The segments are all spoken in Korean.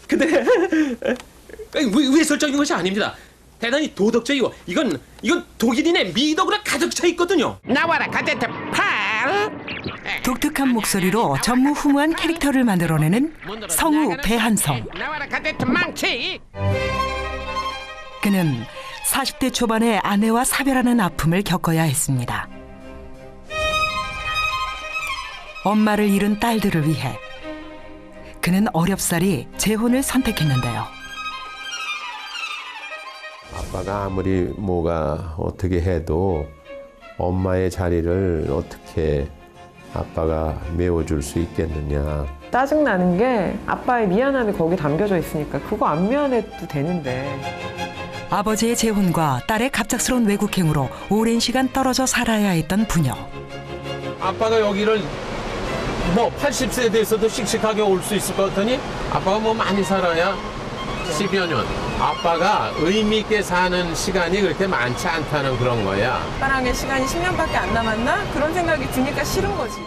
근데 위에 설정인 것이 아닙니다. 대단히 도덕적이고 이건 독일인의 미덕으로 가득 차 있거든요. 나와라 가데트 팔. 독특한 목소리로 전무후무한 캐릭터를 만들어내는 성우 배한성. 나와라 가데트 망치. 그는 40대 초반에 아내와 사별하는 아픔을 겪어야 했습니다. 엄마를 잃은 딸들을 위해 그는 어렵사리 재혼을 선택했는데요. 아빠가 아무리 뭐가 어떻게 해도 엄마의 자리를 어떻게 아빠가 메워줄 수 있겠느냐. 짜증나는 게 아빠의 미안함이 거기 담겨져 있으니까 그거 안 미안해도 되는데. 아버지의 재혼과 딸의 갑작스러운 외국행으로 오랜 시간 떨어져 살아야 했던 부녀. 아빠가 여기를 뭐 80세 돼서도 씩씩하게 올 수 있을 것 같더니 아빠가 뭐 많이 살아야 10여 년. 아빠가 의미 있게 사는 시간이 그렇게 많지 않다는 그런 거야. 아빠랑의 시간이 10년밖에 안 남았나? 그런 생각이 드니까 싫은 거지.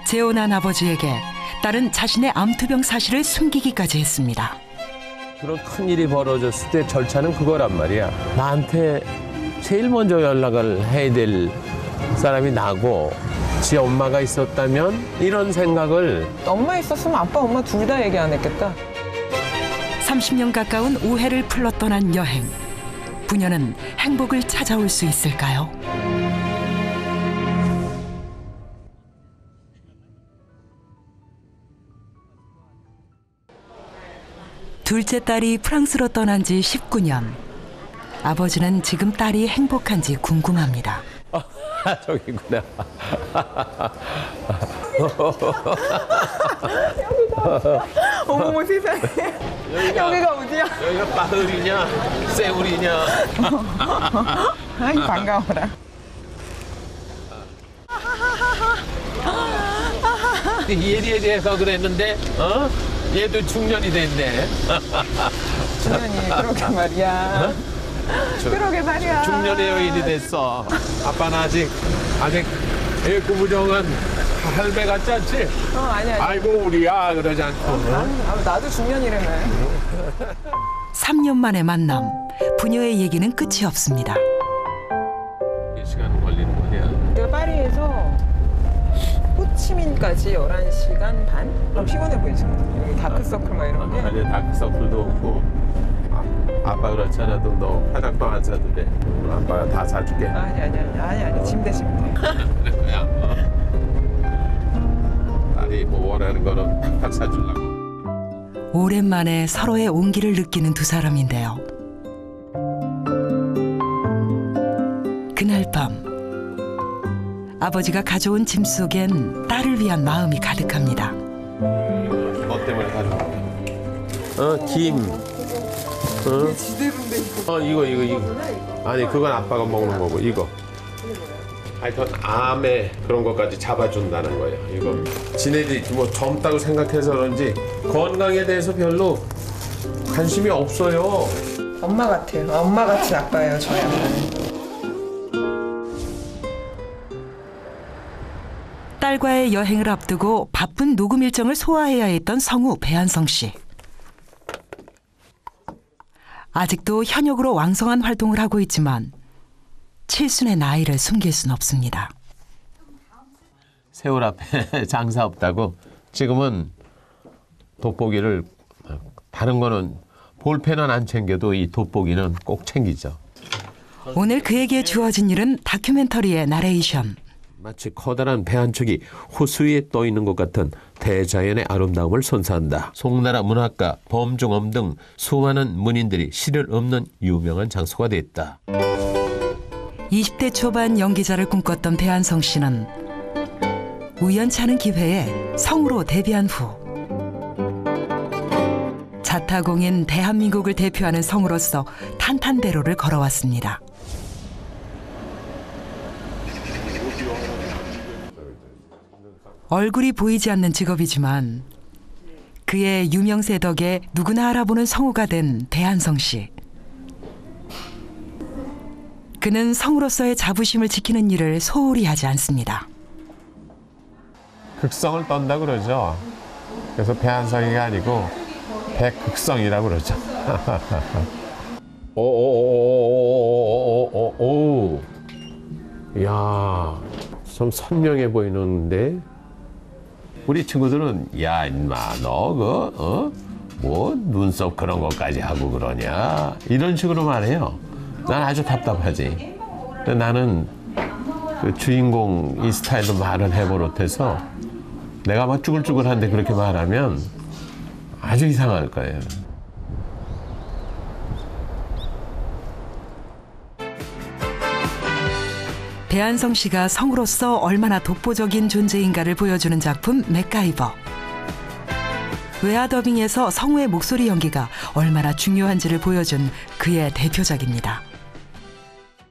재혼한 아버지에게 딸은 자신의 암투병 사실을 숨기기까지 했습니다. 그런 큰일이 벌어졌을 때 절차는 그거란 말이야. 나한테 제일 먼저 연락을 해야 될 사람이 나고 지 엄마가 있었다면 이런 생각을. 엄마 있었으면 아빠, 엄마 둘 다 얘기 안 했겠다. 30년 가까운 오해를 풀러 떠난 여행. 부녀는 행복을 찾아올 수 있을까요? 둘째 딸이 프랑스로 떠난 지 19년. 아버지는 지금 딸이 행복한지 궁금합니다. 저기구나. 어머머 세상에. 여기가 어디야? 여기가 빠들이냐 세울이냐. 아이 반가워라. 예리에 대해서 그랬는데 얘도 중년이 됐네. 중년이 그러게 말이야. 그러게 말이야. 중년의 여인이 됐어. 아빠는 아직 애구부정한 할매 같지 않지? 아니야. 아이고 우리야 그러지 않고. 나도 중년이라며. 3년 만의 만남. 부녀의 얘기는 끝이 없습니다. 시간 걸리는 거냐? 내가 파리에서 호치민까지 11시간 반? 그럼 피곤해 보이지? 여기 다크서클 막 이런 게. 아니 다크서클도 없고. 아빠 그렇잖아. 너 화장품 안 사도 돼. 아빠가 다 사줄게. 아니 짐대. 그래 거야. 딸이 뭐 원하는 거는 팍팍 사주려고. 오랜만에 서로의 온기를 느끼는 두 사람인데요. 그날 밤 아버지가 가져온 짐 속엔 딸을 위한 마음이 가득합니다. 너 때문에 가져온 김. 지대로인데 이거. 이거. 아니 그건 아빠가 먹는 거고 이거. 하여튼 암에 그런 것까지 잡아준다는 거예요. 이거. 지네들이 뭐 젊다고 생각해서 그런지 건강에 대해서 별로 관심이 없어요. 엄마 같아요. 엄마 같은 아빠예요, 저야. 딸과의 여행을 앞두고 바쁜 녹음 일정을 소화해야 했던 성우 배한성 씨. 아직도 현역으로 왕성한 활동을 하고 있지만 칠순의 나이를 숨길 순 없습니다. 세월 앞에 장사 없다고 지금은 돋보기를 다른 거는 볼펜은 안 챙겨도 이 돋보기는 꼭 챙기죠. 오늘 그에게 주어진 일은 다큐멘터리의 나레이션. 마치 커다란 배 한 척이 호수 위에 떠 있는 것 같은 대자연의 아름다움을 선사한다. 송나라 문학가 범중엄 등 수많은 문인들이 실을 읊는 유명한 장소가 됐다. 20대 초반 연기자를 꿈꿨던 배한성 씨는 우연치 않은 기회에 성우로 데뷔한 후 자타공인 대한민국을 대표하는 성우로서 탄탄대로를 걸어왔습니다. 얼굴이 보이지 않는 직업이지만 그의 유명세 덕에 누구나 알아보는 성우가 된 배한성 씨. 그는 성우로서의 자부심을 지키는 일을 소홀히 하지 않습니다. 극성을 떤다 그러죠. 그래서 배한성이가 아니고 백극성이라고 그러죠. 오오오오오오오오. 야, 좀 선명해 보이는데. 우리 친구들은 야 인마 너 뭐 눈썹 그런 것까지 하고 그러냐 이런 식으로 말해요. 난 아주 답답하지. 근데 나는 그 주인공 이 스타일로 말을 해버릇해서 내가 막 쭈글쭈글한데 그렇게 말하면 아주 이상할 거예요. 배한성 씨가 성우로서 얼마나 독보적인 존재인가를 보여주는 작품 맥가이버. 외화 더빙에서 성우의 목소리 연기가 얼마나 중요한지를 보여준 그의 대표작입니다.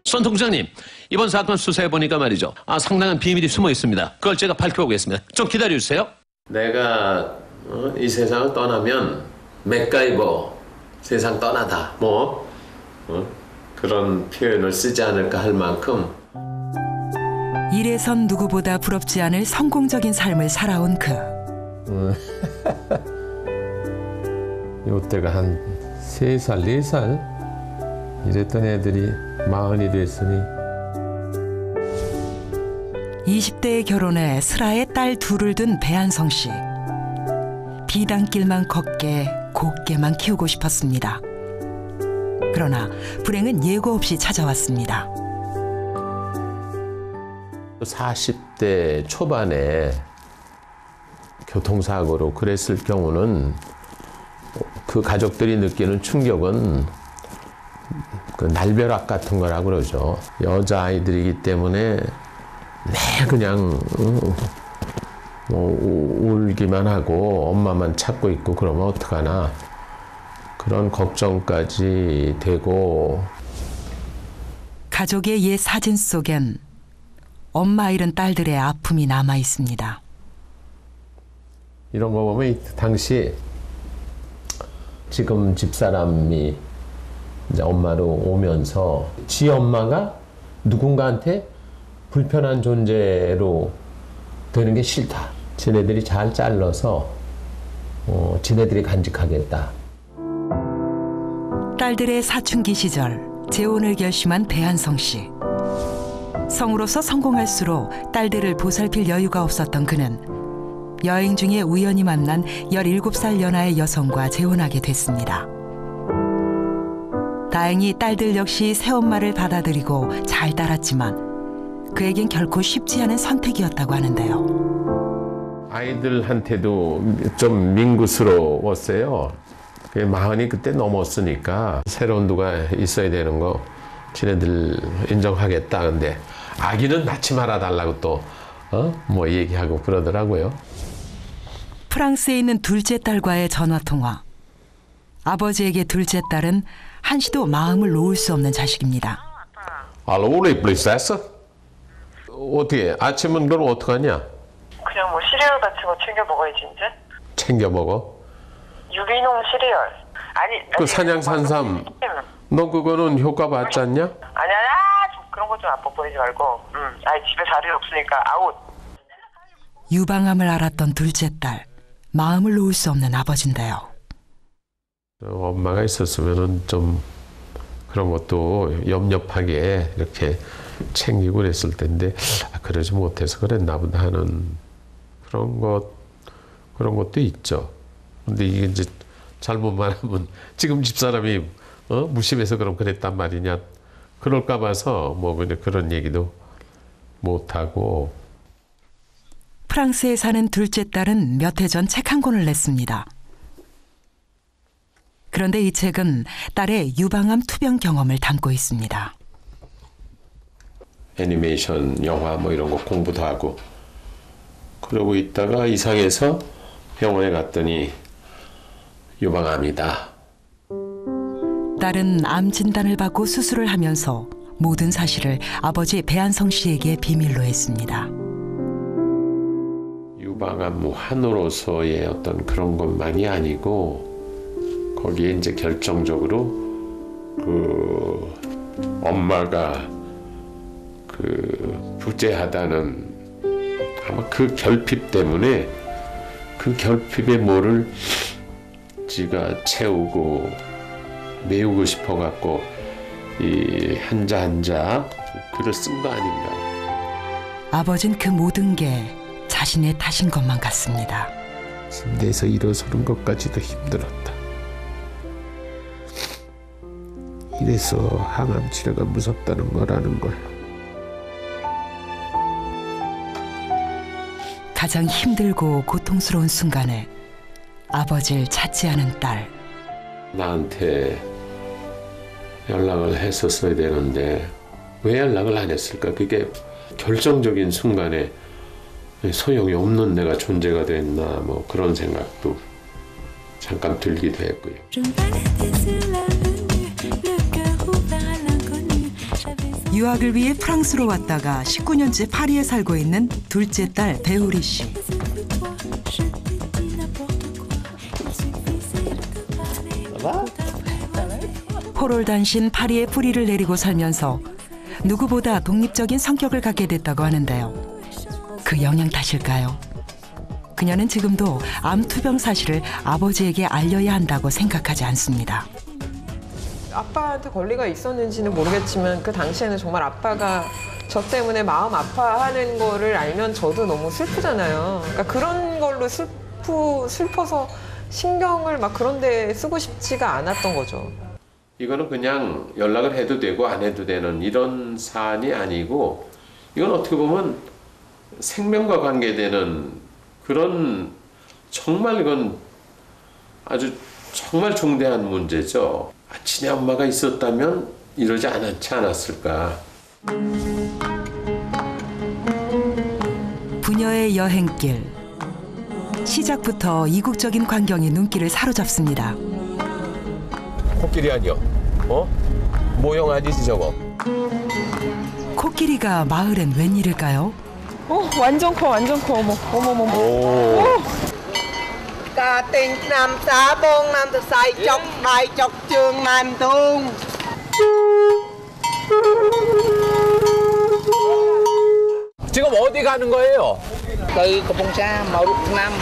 손 통장님, 이번 사건 수사해보니까 말이죠. 상당한 비밀이 숨어 있습니다. 그걸 제가 밝혀보겠습니다. 좀 기다려주세요. 내가 이 세상을 떠나면 맥가이버 세상 떠나다 그런 표현을 쓰지 않을까 할 만큼 일에선 누구보다 부럽지 않을 성공적인 삶을 살아온 그. 요때가 한 3살, 4살 이랬던 애들이 40이 됐으니 20대에 결혼해 슬하에 딸 둘을 둔 배한성 씨. 비단길만 걷게 곱게만 키우고 싶었습니다. 그러나 불행은 예고 없이 찾아왔습니다. 40대 초반에 교통사고로 그랬을 경우는 그 가족들이 느끼는 충격은 그 날벼락 같은 거라고 그러죠. 여자아이들이기 때문에 그냥 울기만 하고 엄마만 찾고 있고 그러면 어떡하나 그런 걱정까지 되고 가족의 옛 사진 속엔 엄마 잃은 딸들의 아픔이 남아 있습니다. 이런 거 보면 당시 지금 집사람이 이제 엄마로 오면서 지 엄마가 누군가한테 불편한 존재로 되는 게 싫다. 지네들이 잘 잘라서 지네들이 간직하겠다. 딸들의 사춘기 시절 재혼을 결심한 배한성 씨. 성우로서 성공할수록 딸들을 보살필 여유가 없었던 그는 여행 중에 우연히 만난 17살 연하의 여성과 재혼하게 됐습니다. 다행히 딸들 역시 새엄마를 받아들이고 잘 따랐지만 그에겐 결코 쉽지 않은 선택이었다고 하는데요. 아이들한테도 좀 민구스러웠어요. 마흔이 그때 넘었으니까 새로운 누가 있어야 되는 거 지네들 인정하겠다. 근데 아기는 낳지 말아달라고 또 뭐 얘기하고 그러더라고요. 프랑스에 있는 둘째 딸과의 전화통화. 아버지에게 둘째 딸은 한시도 마음을 놓을 수 없는 자식입니다. 알로, 우리 프린세스? 어떻게 아침은 그럼 어떡하냐? 그냥 뭐 시리얼 같은 거 챙겨 먹어야지 이제. 챙겨 먹어? 유기농 시리얼. 아니 그 산양산삼 너 그거는 효과 봤지 않냐? 아니야 그런 거 좀 아빠 보이지 말고. 아니 집에 자리 없으니까 아웃. 유방암을 앓았던 둘째 딸. 마음을 놓을 수 없는 아버지인데요. 엄마가 있었으면은 좀 그런 것도 엽엽하게 이렇게 챙기고 그랬을 텐데 그러지 못해서 그랬나 보다 하는 그런 것도 있죠. 근데 이게 이제 잘못 말하면 지금 집사람이 무심해서 그랬단 말이냐 그럴까 봐서 뭐 그런 얘기도 못 하고. 프랑스에 사는 둘째 딸은 몇 해 전 책 한 권을 냈습니다. 그런데 이 책은 딸의 유방암 투병 경험을 담고 있습니다. 애니메이션, 영화 뭐 이런 거 공부도 하고 그러고 있다가 이상해서 병원에 갔더니 유방암이다. 딸은 암 진단을 받고 수술을 하면서 모든 사실을 아버지 배한성 씨에게 비밀로 했습니다. 유방암 환우로서의 어떤 그런 것만이 아니고 거기에 이제 결정적으로 그 엄마가 그 부재하다는 아마 그 결핍 때문에 그 결핍의 뭐를 지가 채우고 메우고 싶어갖고 이 한자 한자 글을 쓴 거 아닌가. 아버진 그 모든 게 자신의 탓인 것만 같습니다. 침대에서 일어서는 것까지도 힘들었다. 이래서 항암 치료가 무섭다는 거라는 걸. 가장 힘들고 고통스러운 순간에 아버지를 찾지 않은 딸. 나한테 연락을 했었어야 되는데 왜 연락을 안 했을까? 그게 결정적인 순간에 소용이 없는 내가 존재가 됐나 뭐 그런 생각도 잠깐 들기도 했고요. 유학을 위해 프랑스로 왔다가 19년째 파리에 살고 있는 둘째 딸 배우리 씨. 포롤단신 파리에 뿌리를 내리고 살면서 누구보다 독립적인 성격을 갖게 됐다고 하는데요. 그 영향 탓일까요? 그녀는 지금도 암 투병 사실을 아버지에게 알려야 한다고 생각하지 않습니다. 아빠한테 권리가 있었는지는 모르겠지만 그 당시에는 정말 아빠가 저 때문에 마음 아파하는 거를 알면 저도 너무 슬프잖아요. 그러니까 그런 걸로 슬퍼서 신경을 막 그런 데 쓰고 싶지가 않았던 거죠. 이거는 그냥 연락을 해도 되고 안 해도 되는 이런 사안이 아니고 이건 어떻게 보면 생명과 관계되는 그런 정말 이건 아주 정말 중대한 문제죠. 친히 엄마가 있었다면 이러지 않지 않았을까. 부녀의 여행길. 시작부터 이국적인 광경이 눈길을 사로잡습니다. 코끼리 아니요? 모형 아니지 저거? 코끼리가 마을엔 웬일일까요? 완전 커, 완전 커. 어머. Cà tinh nam xá bông nam thực sai chọc bài chọc trường nam tung. 지금 어디 가는 거예요? Từ Cà Bông Sa, Mậu Nam.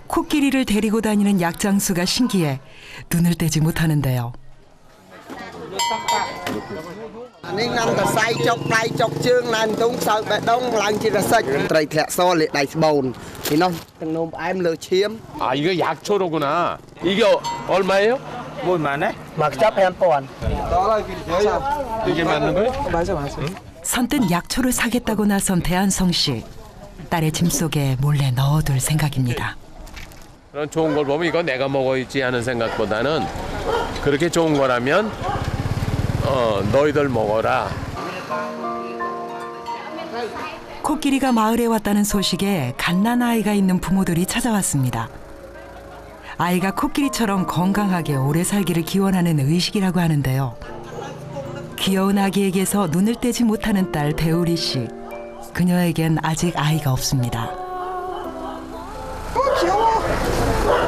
코끼리를 데리고 다니는 약장수가 신기해 눈을 떼지 못하는데요. Ninh nam thực sai chọc bài chọc trường nam tung sợ bẹ đông làng chỉ là sạch. Trời thẹt so lệ đáy bồn. Thì nó từng nôm em lừa chiếm. 아 이거 약초로구나. 이게 얼마예요? Mùi mà nè. Mặc chấp em bồn. 이게 맞는 거예요? 맞아. 선뜻 약초를 사겠다고 나선 대한성 씨. 딸의 짐 속에 몰래 넣어둘 생각입니다. 그런 좋은 걸 보면 이거 내가 먹어야지 하는 생각보다는 그렇게 좋은 거라면 너희들 먹어라. 코끼리가 마을에 왔다는 소식에 갓난아이가 있는 부모들이 찾아왔습니다. 아이가 코끼리처럼 건강하게 오래 살기를 기원하는 의식이라고 하는데요. 귀여운 아기에게서 눈을 떼지 못하는 딸 배우리 씨. 그녀에겐 아직 아이가 없습니다. 귀여워.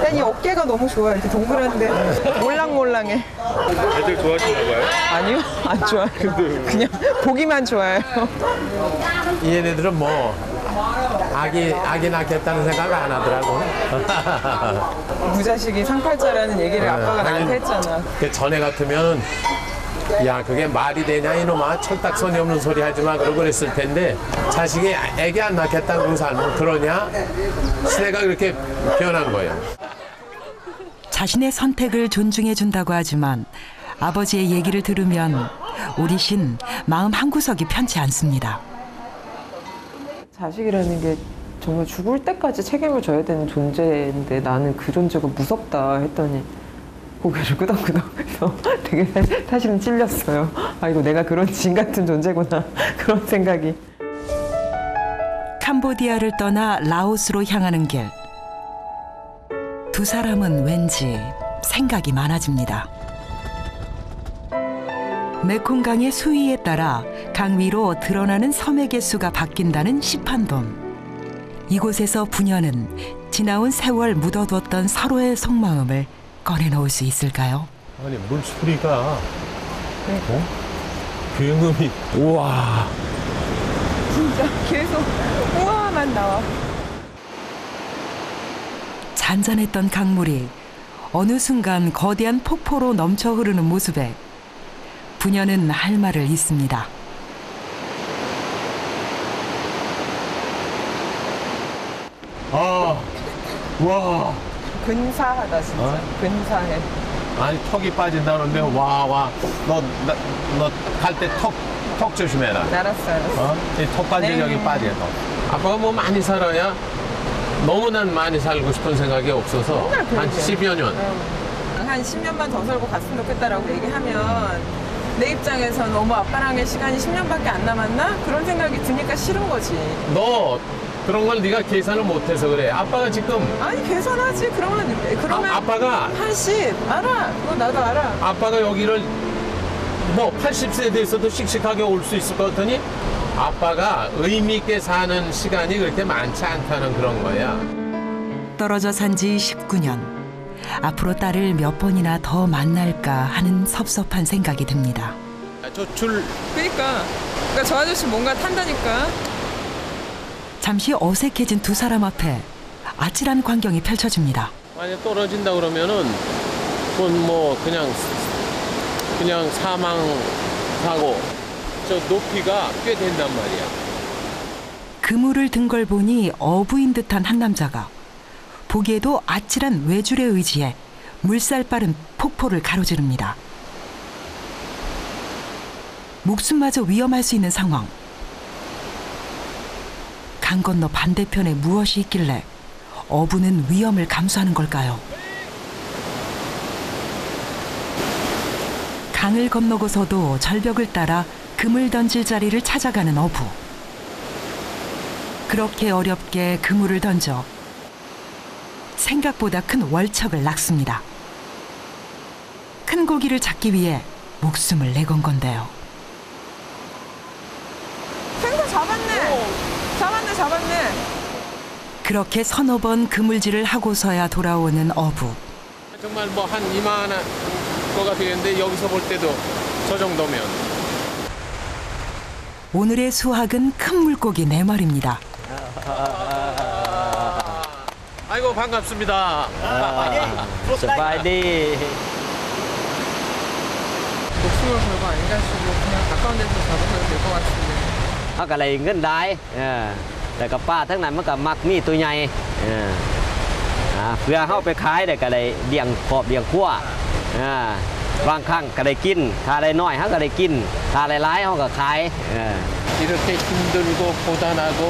난 이 어깨가 너무 좋아. 이렇게 동그란데 몰랑몰랑해. 애들 좋아하시나 봐요? 아니요, 안 좋아요. 그냥 보기만 좋아해요. 얘네들은 뭐 아기 낳겠다는 생각을 안 하더라고. 무자식이 상팔자라는 얘기를 아빠가 하긴 나한테 했잖아. 그 전에 같으면 야 그게 말이 되냐 이놈아 철딱선이 없는 소리 하지 마 그러고 그랬을 텐데 자식이 애기 안 낳겠다고 살면 그러냐? 시대가 그렇게 변한 거예요. 자신의 선택을 존중해 준다고 하지만 아버지의 얘기를 들으면 우리 신 마음 한구석이 편치 않습니다. 자식이라는 게 정말 죽을 때까지 책임을 져야 되는 존재인데 나는 그 존재가 무섭다 했더니 고개를 끄덕끄덕해서 되게 사실은 찔렸어요. 아이고 내가 그런 진 같은 존재구나 그런 생각이. 캄보디아를 떠나 라오스로 향하는 길. 두 사람은 왠지 생각이 많아집니다. 메콩강의 수위에 따라 강 위로 드러나는 섬의 개수가 바뀐다는 시판돈. 이곳에서 부녀는 지나온 세월 묻어뒀던 서로의 속마음을 꺼내놓을 수 있을까요? 아니 물소리가 굉음이 우와 진짜 계속 우와만 나와. 잔잔했던 강물이 어느 순간 거대한 폭포로 넘쳐 흐르는 모습에 부녀는 할 말을 잇습니다. 와. 근사하다 진짜. 근사해. 아니 턱이 빠진다 그러는데 와. 너 갈 때 턱 조심해라. 알았어. 이 턱 관절 네. 여기 빠져. 아빠가 뭐 많이 살아야 너무 난 많이 살고 싶은 생각이 없어서 정말 그러게. 한 10여 년. 한 10년만 더 살고 갔으면 좋겠다라고 얘기하면 내 입장에서 너무 아빠랑의 시간이 10년밖에 안 남았나? 그런 생각이 드니까 싫은 거지. 너 그런 걸 네가 계산을 못해서 그래. 아빠가 지금 아니 계산하지. 그러면 아빠가 한 10. 알아. 그거 나도 알아. 아빠가 여기를 뭐 80세 돼서도 씩씩하게 올 수 있을 것 같더니 아빠가 의미 있게 사는 시간이 그렇게 많지 않다는 그런 거야. 떨어져 산 지 19년. 앞으로 딸을 몇 번이나 더 만날까 하는 섭섭한 생각이 듭니다. 그러니까 저 아저씨 뭔가 탄다니까. 잠시 어색해진 두 사람 앞에 아찔한 광경이 펼쳐집니다. 만약 떨어진다 그러면은 그건 뭐 그냥 사망 사고 저 높이가 꽤 된단 말이야. 그물을 든 걸 보니 어부인 듯한 한 남자가 보기에도 아찔한 외줄에 의지해 물살 빠른 폭포를 가로지릅니다. 목숨마저 위험할 수 있는 상황. 강 건너 반대편에 무엇이 있길래 어부는 위험을 감수하는 걸까요? 강을 건너고서도 절벽을 따라 그물 던질 자리를 찾아가는 어부. 그렇게 어렵게 그물을 던져 생각보다 큰 월척을 낚습니다. 큰 고기를 잡기 위해 목숨을 내건 건데요. 생선 잡았네. 그렇게 서너 번 그물질을 하고서야 돌아오는 어부. 정말 뭐 한 이만한 거가 되겠는데 여기서 볼 때도 저 정도면. 오늘의 수확은 큰 물고기 4마리입니다. 아이고 반갑습니다. 스파이디. 목숨을 걸고 안 가시고 그냥 가까운 데서 잡으면 될 것 같은데. เขาก็เลยเงินได้แต่กับป้าทั้งนั้นมันก็มักมีตัวใหญ่เพื่อเข้าไปขายได้ก็ได้เลี้ยงครอบเลี้ยงครัวบางครั้งก็ได้กินถ้าได้น้อยเขาก็ได้กินถ้าได้หลายเขาก็ขาย 이렇게 힘들고 고단하고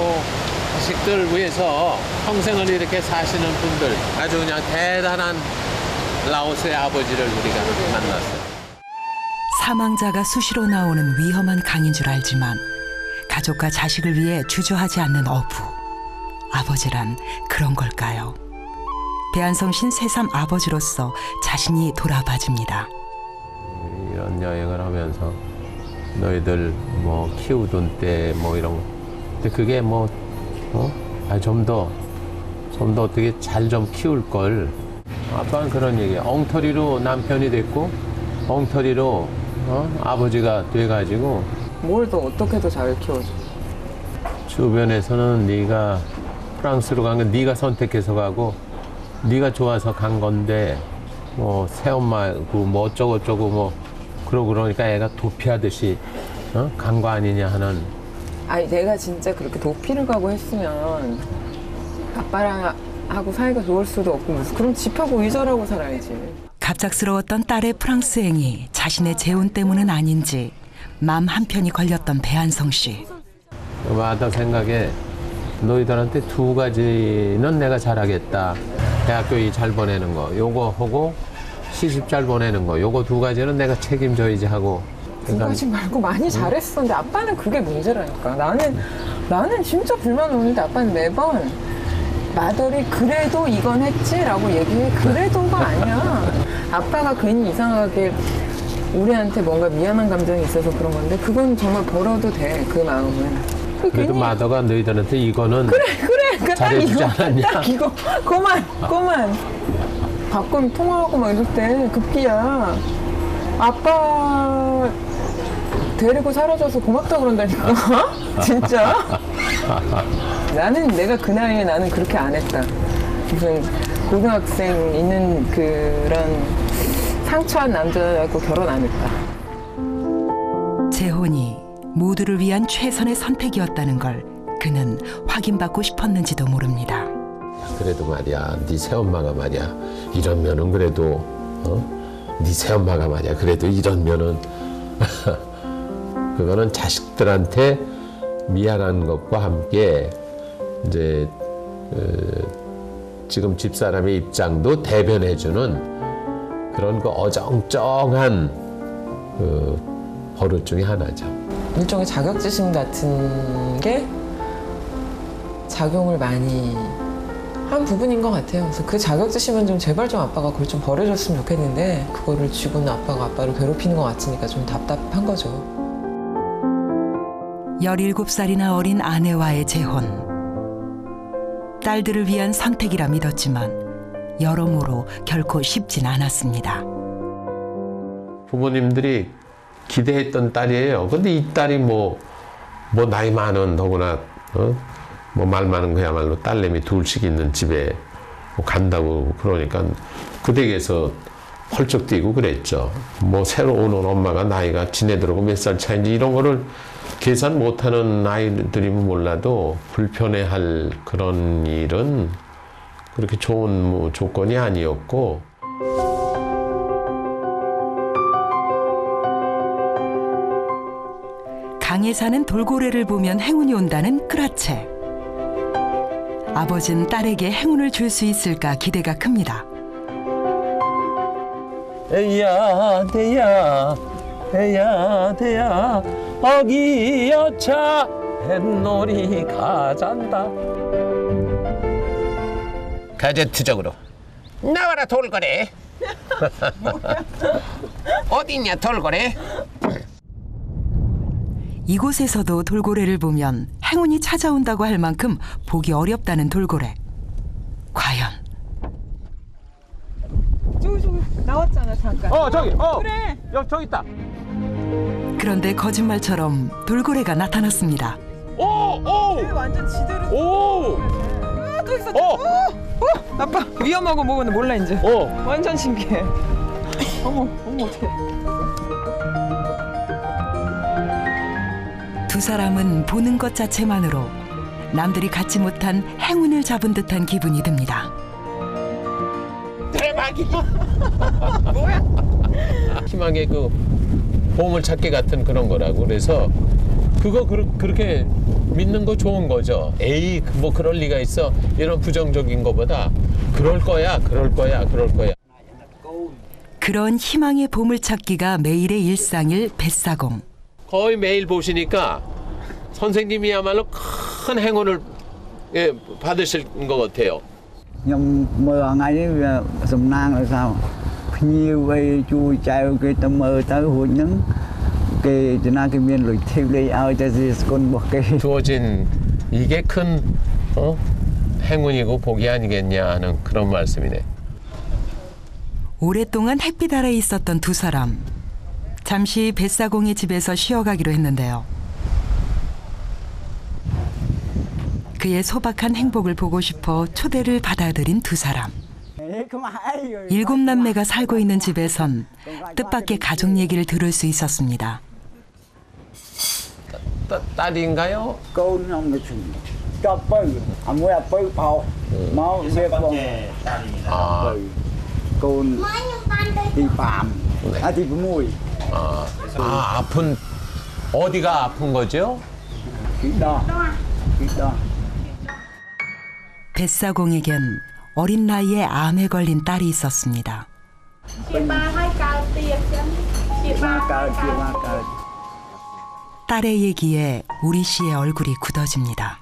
자식들 위해서 평생을 이렇게 사시는 분들 아주 그냥 대단한 라오스의 아버지를 우리가 만났어요. 사망자가 수시로 나오는 위험한 강인 줄 알지만 가족과 자식을 위해 주저하지 않는 어부. 아버지란 그런 걸까요? 배한성신 새삼 아버지로서 자신이 돌아봐줍니다. 이런 여행을 하면서 너희들 뭐 키우던 때 뭐 이런 거. 근데 그게 뭐 좀 더 어떻게 잘 좀 키울 걸. 아빠는 그런 얘기야. 엉터리로 남편이 됐고 엉터리로 아버지가 돼가지고. 뭘 더 어떻게 더 잘 키워줘? 주변에서는 네가 프랑스로 간 건 네가 선택해서 가고 네가 좋아서 간 건데 뭐 새엄마고 뭐 어쩌고저쩌고 뭐 그러니까 애가 도피하듯이 간 거 아니냐 하는. 아니 내가 진짜 그렇게 도피를 가고 했으면 아빠랑 하고 사이가 좋을 수도 없고 무슨 그럼 집하고 의절하고 살아야지. 갑작스러웠던 딸의 프랑스행이 자신의 재혼 때문은 아닌지 마음 한편이 걸렸던 배한성 씨. 마다 생각에 너희들한테 두 가지는 내가 잘하겠다. 대학교 잘 보내는 거 요거 하고 시집 잘 보내는 거 요거 두 가지는 내가 책임져야지 하고. 두 가지 말고 많이 잘했어. 근데 아빠는 그게 문제라니까. 나는 진짜 불만 없는데 아빠는 매번 마더리 그래도 이건 했지라고 얘기해. 그래도가 아니야. 아빠가 괜히 이상하게 우리한테 뭔가 미안한 감정이 있어서 그런 건데 그건 정말 벌어도 돼. 그 마음은. 그래도 마더가 너희들한테 이거는 그래. 그러니까 잘해주지 않았냐? 딱 이거. 그만. 가끔 통화하고 막 이럴 때 급기야. 아빠 데리고 사라져서 고맙다 그런다니까. 진짜. 나는 내가 그 나이에 나는 그렇게 안 했다. 무슨 고등학생 있는 그런 상처한 남자하고 결혼 안 했다. 재혼이 모두를 위한 최선의 선택이었다는 걸 그는 확인받고 싶었는지도 모릅니다. 그래도 말이야, 네 새엄마가 말이야, 이러면은 그래도 네 새엄마가 말이야, 그래도 이러면은 그거는 자식들한테 미안한 것과 함께 이제 지금 집사람의 입장도 대변해주는 그런 그 어정쩡한 버릇 중에 하나죠. 일종의 자격지심 같은 게 작용을 많이 한 부분인 것 같아요. 그래서 그 자격지심은 좀 제발 좀 아빠가 그걸 좀 버려줬으면 좋겠는데 그거를 쥐고는 아빠가 아빠를 괴롭히는 것 같으니까 좀 답답한 거죠. 17살이나 어린 아내와의 재혼. 딸들을 위한 선택이라 믿었지만 여러모로 결코 쉽진 않았습니다. 부모님들이 기대했던 딸이에요. 근데 이 딸이 뭐 나이 많은 더구나 뭐 말 많은 그야말로 딸내미 둘씩 있는 집에 뭐 간다고 그러니까 그 댁에서 펄쩍 뛰고 그랬죠. 뭐 새로 오는 엄마가 나이가 지네들하고 몇 살 차이인지 이런 거를 계산 못하는 아이들이면 몰라도 불편해할 그런 일은 그렇게 좋은 뭐 조건이 아니었고. 강에 사는 돌고래를 보면 행운이 온다는 끄라체. 아버지는 딸에게 행운을 줄 수 있을까 기대가 큽니다. 에야 대야 에야 대야 아기 여차 뱃놀이 가잔다. 가제트적으로 나와라 돌고래. 어딨냐 돌고래? 이곳에서도 돌고래를 보면 행운이 찾아온다고 할 만큼 보기 어렵다는 돌고래. 과연 저기 나왔잖아 잠깐. 저기 그래. 저기 있다. 그런데 거짓말처럼 돌고래가 나타났습니다. 완전 지대로. 또 있어. 아빠 위험하고 뭐는 몰라 이제. 완전 신기해. 어머 어떡해. 두 사람은 보는 것 자체만으로 남들이 갖지 못한 행운을 잡은 듯한 기분이 듭니다. 대박이야. 뭐야? 희망의 그 보물찾기 같은 그런 거라고. 그래서 그거 그렇게 믿는 거 좋은 거죠. 에이 뭐 그럴 리가 있어 이런 부정적인 거보다 그럴 거야. 그런 희망의 보물찾기가 매일의 일상일 뱃사공. 거의 매일 보시니까 선생님이야말로 큰 행운을 받으실 것 같아요. Nhưng mơ ngày ấy sầm nang là sao? Nhiều về chui chạy cái tầm mơ tới hồi những cái cho cái miền lục theo đây ao cho gì con bọc cái. 주어진 이게 큰 행운이고 복이 아니겠냐 하는 그런 말씀이네. 오랫동안 햇빛 아래 있었던 두 사람. 잠시 뱃사공의 집에서 쉬어가기로 했는데요. 그의 소박한 행복을 보고 싶어 초대를 받아들인 두 사람. 7남매가 살고 있는 집에선 뜻밖의 가족 얘기를 들을 수 있었습니다. 딸인가요? Cô không được cho bự, mua bự phao, máu xe bông. Cô đi phạm, đi mùi. 아픈 어디가 아픈 거죠? 기다. 뱃사공에겐 어린 나이에 암에 걸린 딸이 있었습니다. 딸의 얘기에 우리 씨의 얼굴이 굳어집니다.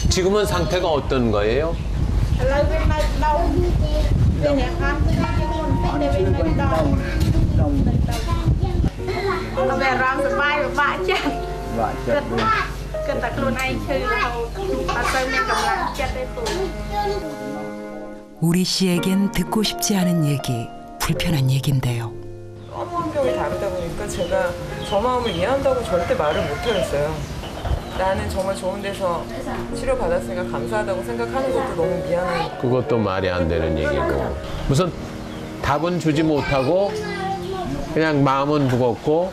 지금은 상태가 어떤 거예요? 우리 씨에겐 듣고 싶지 않은 얘기, 불편한 얘긴데요. 성격이 다르다 보니까 제가 저 마음을 이해한다고 절대 말을 못 하겠어요. 나는 정말 좋은 데서 치료받았으니까 감사하다고 생각하는 것도 너무 미안해. 그것도 말이 안 되는 얘기고 무슨 답은 주지 못하고 그냥 마음은 무겁고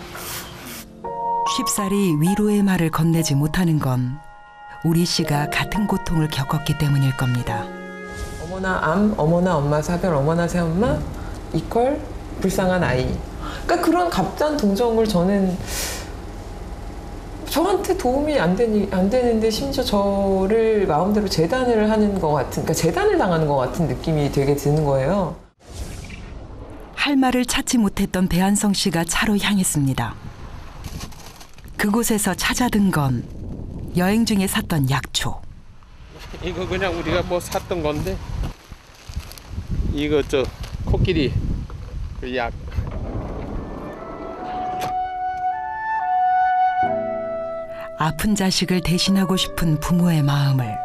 쉽사리 위로의 말을 건네지 못하는 건 우리 씨가 같은 고통을 겪었기 때문일 겁니다. 어머나 암, 어머나 엄마 사별, 어머나 새엄마 이퀄 불쌍한 아이. 그러니까 그런 갑잔 동정을 저한테 도움이 안 되는데 심지어 저를 마음대로 재단을 하는 것 같은, 그러니까 재단을 당하는 것 같은 느낌이 되게 드는 거예요. 할 말을 찾지 못했던 배한성 씨가 차로 향했습니다. 그곳에서 찾아든 건 여행 중에 샀던 약초. 이거 그냥 우리가 뭐 샀던 건데 이거 저 코끼리 그 약. 아픈 자식을 대신하고 싶은 부모의 마음을,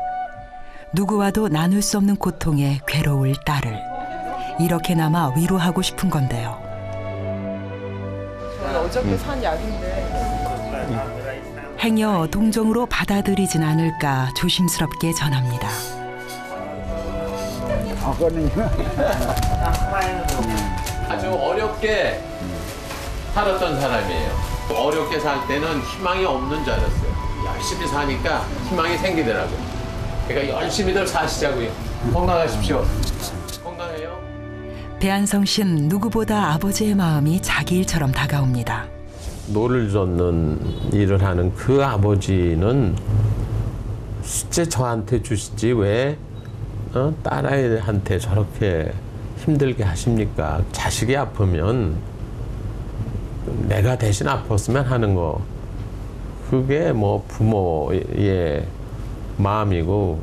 누구와도 나눌 수 없는 고통에 괴로울 딸을 이렇게나마 위로하고 싶은 건데요. 저는 어저께 산 약인데 행여 동정으로 받아들이진 않을까 조심스럽게 전합니다. 아주 어렵게 살았던 사람이에요. 어렵게 살 때는 희망이 없는 줄 알았어요. 열심히 사니까 희망이 생기더라고요. 그러니까 열심히들 사시자고요. 건강하십시오. 건강해요. 배한성 씨는 누구보다 아버지의 마음이 자기 일처럼 다가옵니다. 노를 젓는 일을 하는 그 아버지는 실제 저한테 주시지 왜 딸아이한테 저렇게 힘들게 하십니까? 자식이 아프면 내가 대신 아팠으면 하는 거, 그게 뭐 부모의 마음이고.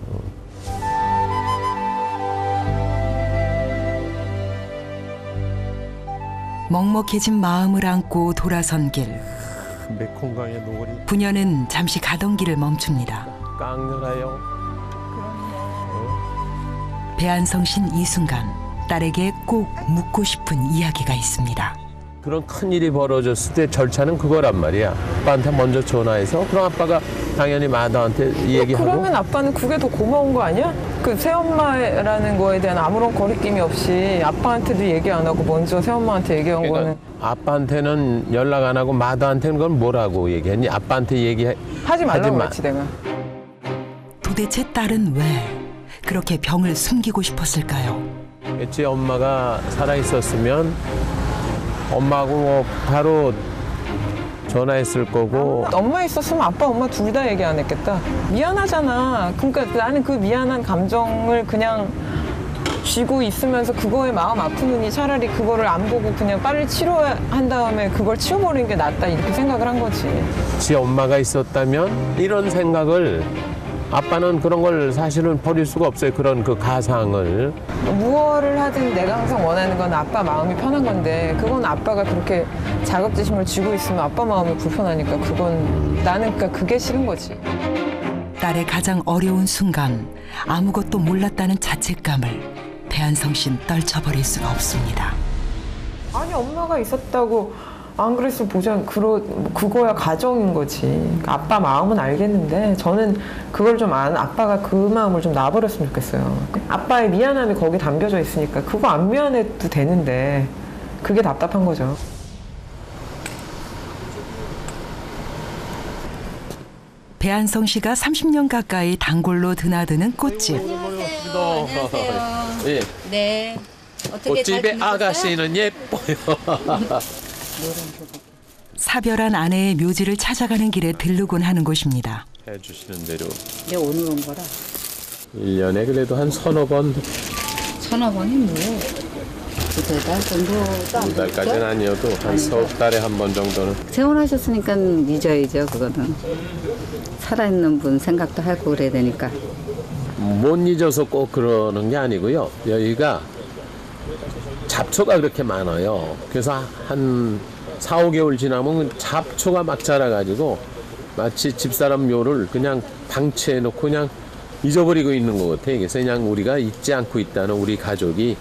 먹먹해진 마음을 안고 돌아선 길. 매콤강의 노을이 부녀는 잠시 가던 길을 멈춥니다. 깡열하여. 배한성 씨는 이 순간 딸에게 꼭 묻고 싶은 이야기가 있습니다. 그런 큰일이 벌어졌을 때 절차는 그거란 말이야. 아빠한테 먼저 전화해서 그럼 아빠가 당연히 마더한테 얘기하고. 그러면 아빠는 그게 더 고마운 거 아니야? 그 새엄마라는 거에 대한 아무런 거리낌이 없이 아빠한테도 얘기 안 하고 먼저 새엄마한테 얘기한 그러니까 거는. 아빠한테는 연락 안 하고 마더한테는 그건 뭐라고 얘기했니? 아빠한테 하지 말라고 했지 내가. 도대체 딸은 왜 그렇게 병을 숨기고 싶었을까요? 그치, 엄마가 살아있었으면 엄마하고 뭐 바로 전화했을 거고. 엄마 있었으면 아빠 엄마 둘 다 얘기 안 했겠다. 미안하잖아. 그러니까 나는 그 미안한 감정을 그냥 쥐고 있으면서 그거에 마음 아프느니 차라리 그거를 안 보고 그냥 빨리 치료한 다음에 그걸 치워버리는 게 낫다 이렇게 생각을 한 거지. 지 엄마가 있었다면 이런 생각을, 아빠는 그런 걸 사실은 버릴 수가 없어요. 그런 그 가상을. 무엇을 하든 내가 항상 원하는 건 아빠 마음이 편한 건데, 그건 아빠가 그렇게 자격지심을 쥐고 있으면 아빠 마음이 불편하니까 그건 나는 그러니까 그게 싫은 거지. 딸의 가장 어려운 순간 아무것도 몰랐다는 자책감을 배한성 씨는 떨쳐버릴 수가 없습니다. 아니 엄마가 있었다고 안 그랬으면 그거야 가정인 거지. 그러니까 아빠 마음은 알겠는데 저는 그걸 좀 아빠가 그 마음을 좀 놔버렸으면 좋겠어요. 아빠의 미안함이 거기 담겨져 있으니까 그거 안 미안해도 되는데 그게 답답한 거죠. 배한성 씨가 30년 가까이 단골로 드나드는 꽃집. 안녕하세요. 예. 네. 어떻게 꽃집의 아가씨는 예뻐요. 사별한 아내의 묘지를 찾아가는 길에 들르곤 하는 곳입니다. 해주시는 대로. 네, 오늘 온 거라. 1년에 그래도 한 서너 번. 서너 번이 뭐. 두세 달 정도도 안 2달까지는 아니어도 한 석 달에 한 번 정도는. 퇴원하셨으니까 잊어야죠, 그거는. 살아있는 분 생각도 하고 그래야 되니까. 못 잊어서 꼭 그러는 게 아니고요. 여기가 잡초가 그렇게 많아요. 그래서 한 4, 5개월 지나면 잡초가 막 자라가지고 마치 집사람 묘를 그냥 방치해놓고 그냥 잊어버리고 있는 것 같아요. 그래서 그냥 우리가 잊지 않고 있다는 우리 가족이.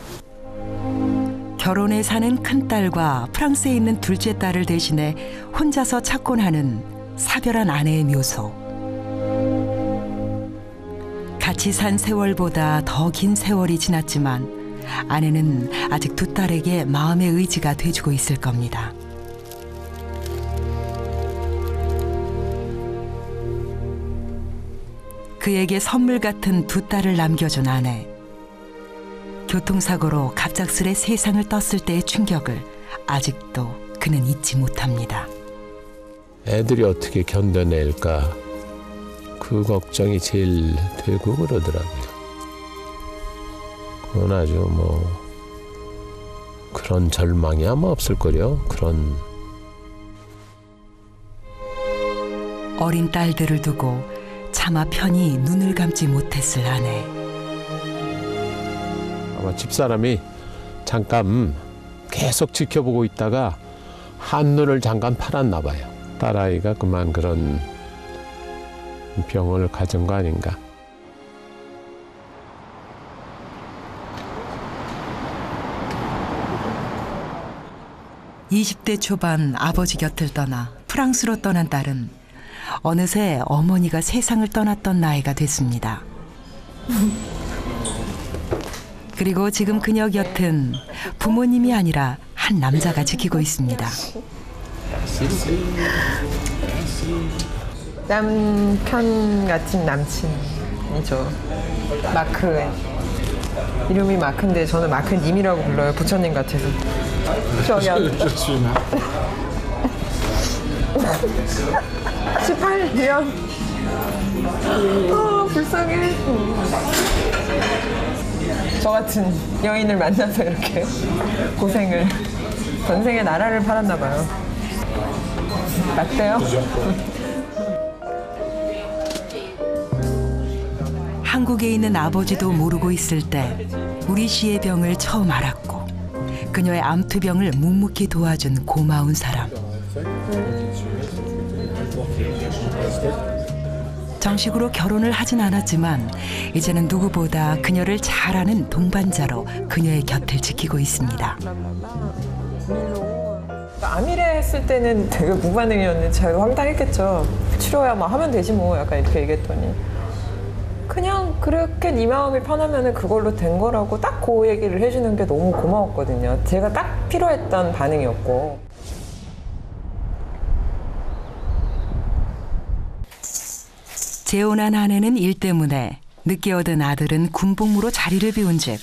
결혼해 사는 큰딸과 프랑스에 있는 둘째 딸을 대신해 혼자서 찾곤 하는 사별한 아내의 묘소. 같이 산 세월보다 더 긴 세월이 지났지만 아내는 아직 두 딸에게 마음의 의지가 돼주고 있을 겁니다. 그에게 선물 같은 두 딸을 남겨준 아내. 교통사고로 갑작스레 세상을 떴을 때의 충격을 아직도 그는 잊지 못합니다. 애들이 어떻게 견뎌낼까 그 걱정이 제일 되고 그러더라고요. 그건 아주 뭐 그런 절망이 아마 없을걸요. 그런 어린 딸들을 두고 차마 편히 눈을 감지 못했을 아내. 아마 집사람이 잠깐 계속 지켜보고 있다가 한눈을 잠깐 팔았나 봐요. 딸아이가 그만 그런 병을 가진 거 아닌가. (20대) 초반 아버지 곁을 떠나 프랑스로 떠난 딸은 어느새 어머니가 세상을 떠났던 나이가 됐습니다. 그리고 지금 그녀 곁은 부모님이 아니라 한 남자가 지키고 있습니다. 남편 같은 남친이죠. 마크. 이름이 마크인데 저는 마크님이라고 불러요. 부처님 같아서. 저기 18년. 불쌍해. 저 같은 여인을 만나서 이렇게 고생을. 전생에 나라를 팔았나 봐요. 맞대요? 한국에 있는 아버지도 모르고 있을 때 우리 씨의 병을 처음 알았고 그녀의 암투병을 묵묵히 도와준 고마운 사람. 정식으로 결혼을 하진 않았지만 이제는 누구보다 그녀를 잘 아는 동반자로 그녀의 곁을 지키고 있습니다. 암이래 했을 때는 되게 무반응이었는데 제가 황당했겠죠. 치료야 뭐 하면 되지 뭐 약간 이렇게 얘기했더니 그냥 그렇게 네 마음이 편하면 그걸로 된 거라고 딱 그 얘기를 해주는 게 너무 고마웠거든요. 제가 딱 필요했던 반응이었고. 재혼한 아내는 일 때문에 늦게 얻은 아들은 군복무로 자리를 비운 집.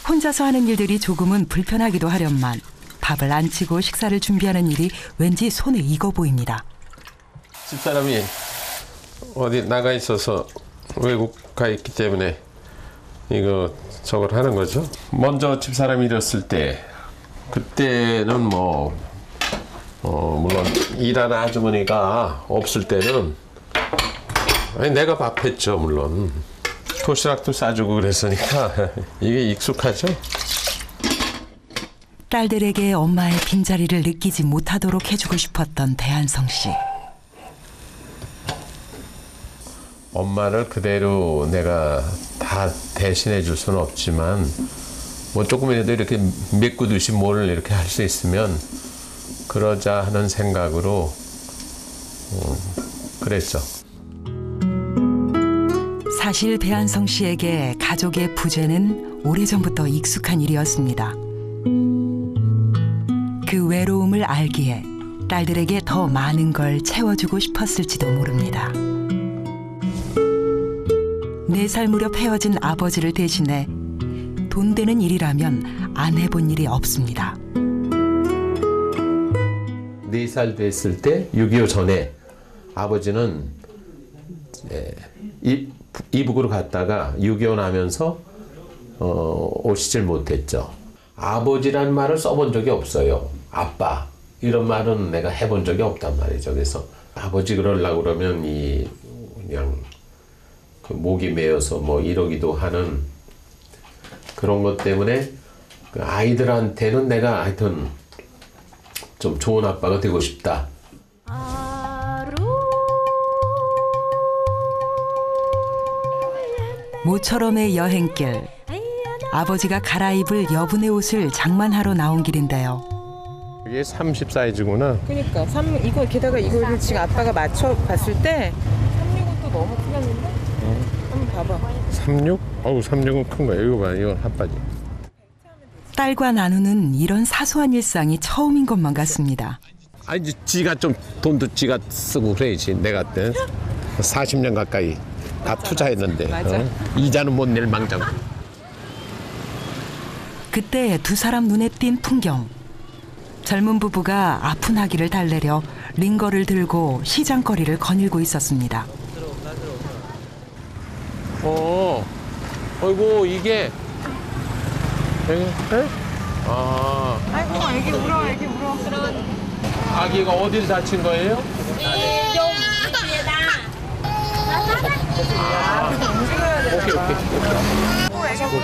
혼자서 하는 일들이 조금은 불편하기도 하련만 밥을 안 치고 식사를 준비하는 일이 왠지 손에 익어 보입니다. 집사람이 어디 나가 있어서 외국 가 있기 때문에 이거 저걸 하는 거죠. 먼저 집사람이 이랬을 때 그때는 뭐 물론 일하는 아주머니가 없을 때는 아니 내가 밥했죠. 물론 도시락도 싸주고 그랬으니까 이게 익숙하죠. 딸들에게 엄마의 빈자리를 느끼지 못하도록 해주고 싶었던 배한성 씨. 엄마를 그대로 내가 다 대신해 줄 수는 없지만 뭐 조금이라도 이렇게 메꾸듯이 뭘 이렇게 할 수 있으면 그러자 하는 생각으로 그랬죠. 사실 배한성 씨에게 가족의 부재는 오래전부터 익숙한 일이었습니다. 그 외로움을 알기에 딸들에게 더 많은 걸 채워주고 싶었을지도 모릅니다. 4살 무렵 헤어진 아버지를 대신해 돈 되는 일이라면 안 해본 일이 없습니다. 4살 됐을 때 6.25 전에 아버지는 이북으로 갔다가 6.25 나면서 오시질 못했죠. 아버지란 말을 써본 적이 없어요. 아빠 이런 말은 내가 해본 적이 없단 말이죠. 그래서 아버지 그러려고 그러면 그냥 그 목이 메어서 뭐 이러기도 하는 그런 것 때문에 그 아이들한테는 내가 하여튼 좀 좋은 아빠가 되고 싶다. 모처럼의 여행길. 아버지가 갈아입을 여분의 옷을 장만하러 나온 길인데요. 이게 30 사이즈구나. 그러니까 이거 게다가 이거를 지금 아빠가 맞춰 봤을 때 36은 또 너무 크겠는데? 한번 36? 어우 36은 큰 거야. 이거 봐, 이건 핫바지. 딸과 나누는 이런 사소한 일상이 처음인 것만 같습니다. 아니 지가 좀 돈도 지가 쓰고 그래야지. 내가 때 40년 가까이 다 투자했는데 이자는 못 낼 망정. 그때 두 사람 눈에 띈 풍경. 젊은 부부가 아픈 아기를 달래려 링거를 들고 시장거리를 거닐고 있었습니다. 어이구 이게 아. 아이고 애기 울어 애기 울어. 아기가 어디를 다친 거예요? 오케이.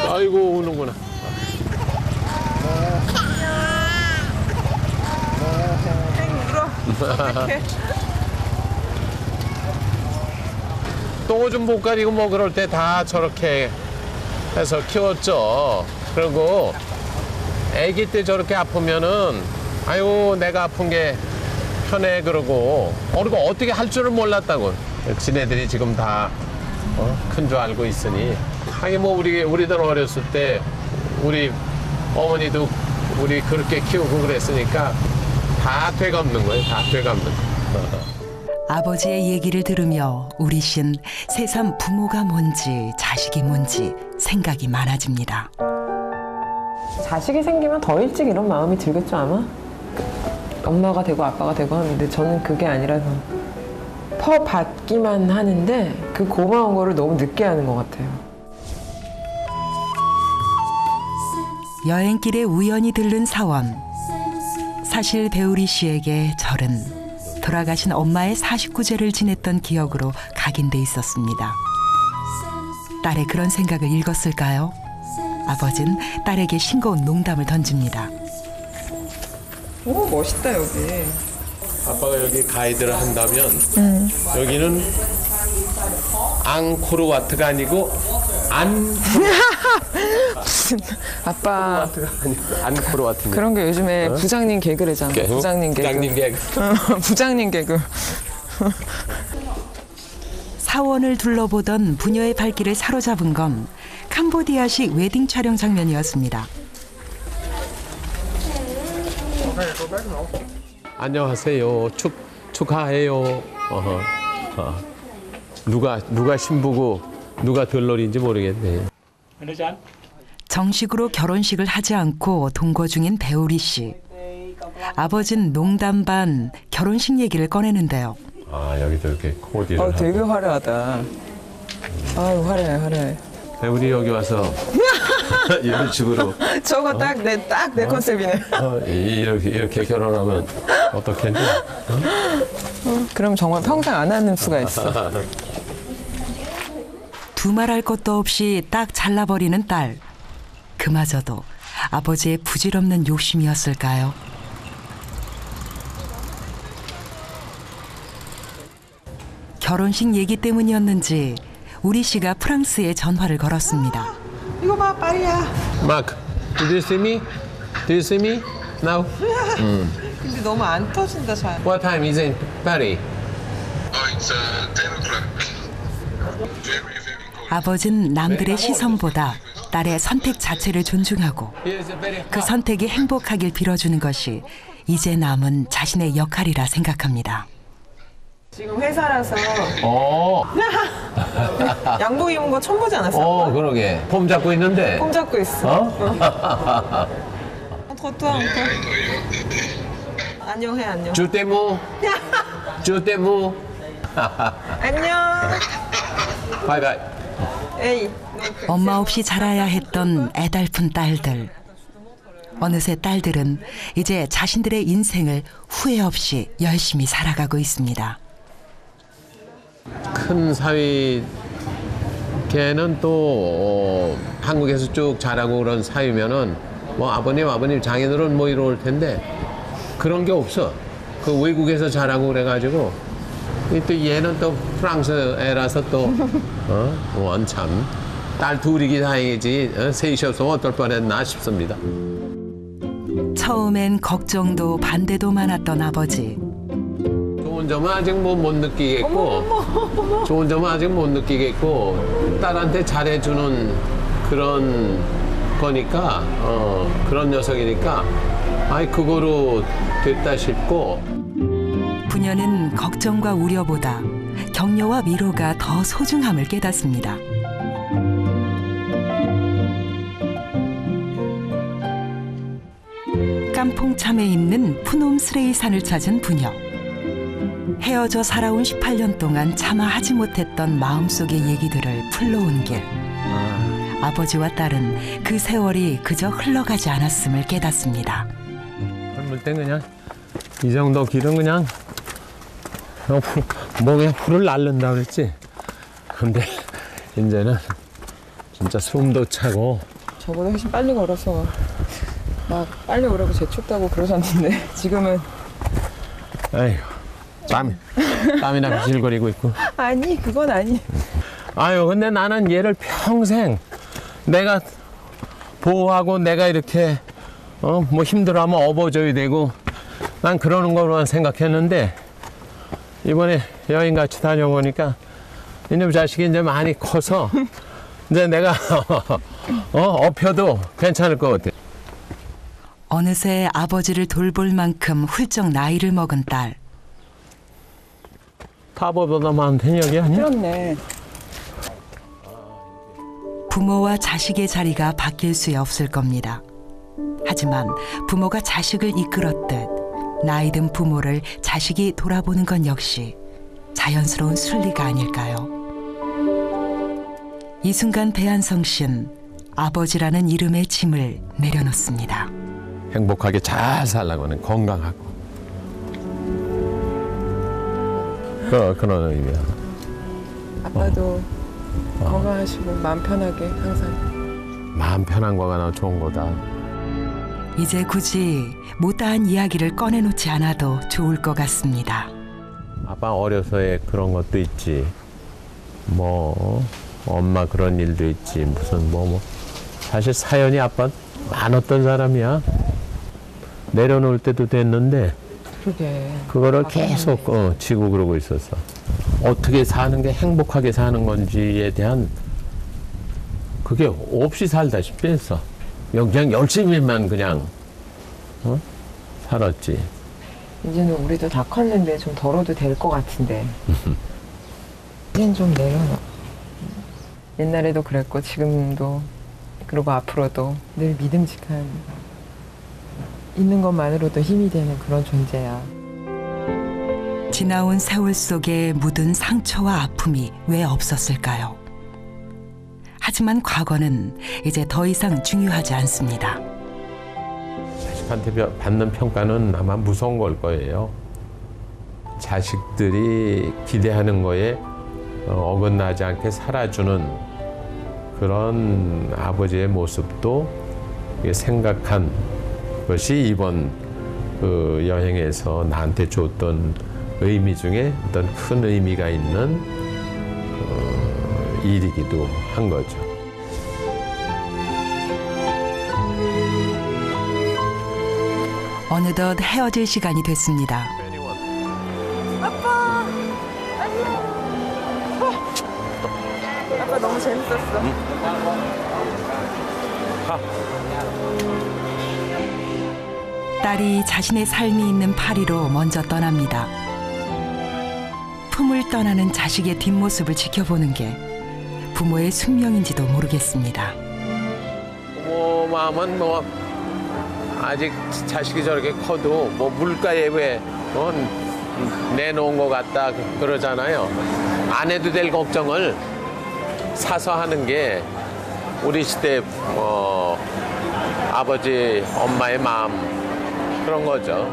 아이고 우는구나. 똥오줌 못 가리고 뭐 그럴 때 다 저렇게 해서 키웠죠. 그리고 아기 때 저렇게 아프면은 아유 내가 아픈 게 편해 그러고 그리고 어떻게 할 줄을 몰랐다고. 지네들이 지금 다 큰 줄 알고 있으니 하긴 뭐 우리들 어렸을 때 우리 어머니도 우리 그렇게 키우고 그랬으니까 다 되갚는 거예요. 다 되갚는 거. 아버지의 얘기를 들으며 우리 씨는 새삼 부모가 뭔지 자식이 뭔지 생각이 많아집니다. 자식이 생기면 더 일찍 이런 마음이 들겠죠 아마? 엄마가 되고 아빠가 되고 하는데 저는 그게 아니라서 퍼받기만 하는데 그 고마운 거를 너무 늦게 하는 것 같아요. 여행길에 우연히 들른 사원. 사실 배우리 씨에게 절은 돌아가신 엄마의 49제를 지냈던 기억으로 각인돼 있었습니다. 딸의 그런 생각을 읽었을까요? 아버진 딸에게 싱거운 농담을 던집니다. 오 멋있다 여기. 아빠가 여기 가이드를 한다면 여기는 앙코르와트가 아니고 무슨 아빠 안코르와트. 그런 게 요즘에 부장님 개그래잖아. 부장님 개그. 부장님 개그. 사원을 둘러보던 부녀의 발길을 사로잡은 건 캄보디아식 웨딩 촬영 장면이었습니다. 안녕하세요. 축하해요. 누가 신부고 누가 들러리인지 모르겠네. 정식으로 결혼식을 하지 않고 동거 중인 배우리 씨. 아버진 농담 반 결혼식 얘기를 꺼내는데요. 아 여기도 이렇게 코디를. 되게 화려하다. 아유 화려해. 배우리 여기 와서 이런 식으로. 저거 딱 내 컨셉이네. 이렇게 결혼하면 어떻겠니? 그럼 정말 평생 안 하는 수가 있어. 두말할 것도 없이 딱 잘라버리는 딸. 그마저도 아버지의 부질없는 욕심이었을까요? 결혼식 얘기 때문이었는지 우리 씨가 프랑스에 전화를 걸었습니다. 이거 봐, 파리야. Mark, did you see me? Do you see me now? 근데 너무 안 터진다 잘. What time is it in Paris? It's 10 o'clock. 아버진 남들의 시선보다 딸의 선택 자체를 존중하고 그 선택이 행복하길 빌어주는 것이 이제 남은 자신의 역할이라 생각합니다. 지금 회사라서 양복 입은 거 처음 보지 않았어? 그러게. 폼 잡고 있는데. 폼 잡고 있어. 더또 안녕. 주대무. 안녕. 바이바이. 에이. 엄마 없이 자라야 했던 애달픈 딸들. 어느새 딸들은 이제 자신들의 인생을 후회 없이 열심히 살아가고 있습니다. 큰 사위 걔는 또 한국에서 쭉 자라고 그런 사위면은 뭐 아버님 장인어른 뭐 이럴 텐데 그런 게 없어. 그 외국에서 자라고 그래가지고 또 얘는 또 프랑스 애라서 또 원참 딸 둘이기 다행이지 셋이어서 어떨 뻔했나 싶습니다. 처음엔 걱정도 반대도 많았던 아버지. 좋은 좋은 점은 아직 뭐 못 느끼겠고, 좋은 점은 아직 못 느끼겠고, 딸한테 잘해주는 그런 거니까, 그런 녀석이니까, 아이 그거로 됐다 싶고. 부녀는 걱정과 우려보다 격려와 위로가 더 소중함을 깨닫습니다. 깐풍참에 있는 푸놈 스레이산을 찾은 부녀. 헤어져 살아온 18년 동안 차마 하지 못했던 마음속의 얘기들을 풀러온 길. 아버지와 딸은 그 세월이 그저 흘러가지 않았음을 깨닫습니다. 젊을 땐 그냥 이 정도 길은 그냥 목에 풀을 날른다 그랬지. 근데 이제는 진짜 숨도 차고. 저보다 훨씬 빨리 걸어서 막 빨리 오라고 재촉다고 그러셨는데 지금은 아이고 땀이나 비실거리고 있고. 아니 그건 아니. 아유 근데 나는 얘를 평생 내가 보호하고 내가 이렇게 뭐 힘들어하면 업어줘야 되고 난 그러는 거로만 생각했는데 이번에 여행 같이 다녀보니까 이놈 자식이 이제 많이 커서 이제 내가 업혀도 괜찮을 것 같아. 어느새 아버지를 돌볼 만큼 훌쩍 나이를 먹은 딸. 타보보다 많은 현역이 아니야? 그렇네. 부모와 자식의 자리가 바뀔 수 없을 겁니다. 하지만 부모가 자식을 이끌었듯 나이 든 부모를 자식이 돌아보는 건 역시 자연스러운 순리가 아닐까요? 이 순간 배한성 씨는 아버지라는 이름의 짐을 내려놓습니다. 행복하게 잘 살라고는 건강하고 그런 의미야. 아빠도 건강하시고 마음 편하게 항상. 마음 편한 거가 나 좋은 거다. 이제 굳이 못다한 이야기를 꺼내놓지 않아도 좋을 것 같습니다. 아빠 어려서의 그런 것도 있지. 뭐 엄마 그런 일도 있지. 무슨 뭐 사실 사연이 아빠 많았던 사람이야. 내려놓을 때도 됐는데 그러게. 그거를 계속 지고 그러고 있었어. 어떻게 사는 게 행복하게 사는 건지에 대한 그게 없이 살다시피 했어. 그냥 열심히만 그냥 살았지. 이제는 우리도 다 컸는데 좀 덜어도 될 것 같은데 이젠 좀 내려놔. 옛날에도 그랬고 지금도 그리고 앞으로도 늘 믿음직한 있는 것만으로도 힘이 되는 그런 존재야. 지나온 세월 속에 묻은 상처와 아픔이 왜 없었을까요? 하지만 과거는 이제 더 이상 중요하지 않습니다. 자식한테 받는 평가는 아마 무서운 걸 거예요. 자식들이 기대하는 거에 어긋나지 않게 살아주는 그런 아버지의 모습도 생각한 것이 이번 그 여행에서 나한테 줬던 의미 중에 어떤 큰 의미가 있는 일이기도 한 거죠. 어느덧 헤어질 시간이 됐습니다. 아빠! 안녕! 아빠 너무 재밌었어. 딸이 자신의 삶이 있는 파리로 먼저 떠납니다. 품을 떠나는 자식의 뒷모습을 지켜보는 게 부모의 숙명인지도 모르겠습니다. 부모 마음은 뭐 아직 자식이 저렇게 커도 뭐 물가에 왜 내놓은 것 같다 그러잖아요. 안 해도 될 걱정을 사서 하는 게 우리 시대 아버지 엄마의 마음 그런 거죠.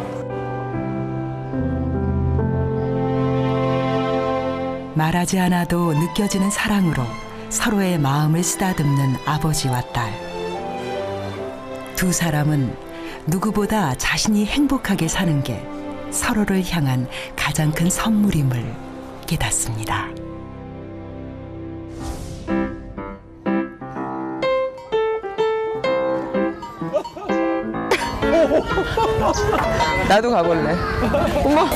말하지 않아도 느껴지는 사랑으로 서로의 마음을 쓰다듬는 아버지와 딸. 두 사람은 누구보다 자신이 행복하게 사는 게 서로를 향한 가장 큰 선물임을 깨닫습니다. 나도 가볼래. 어머.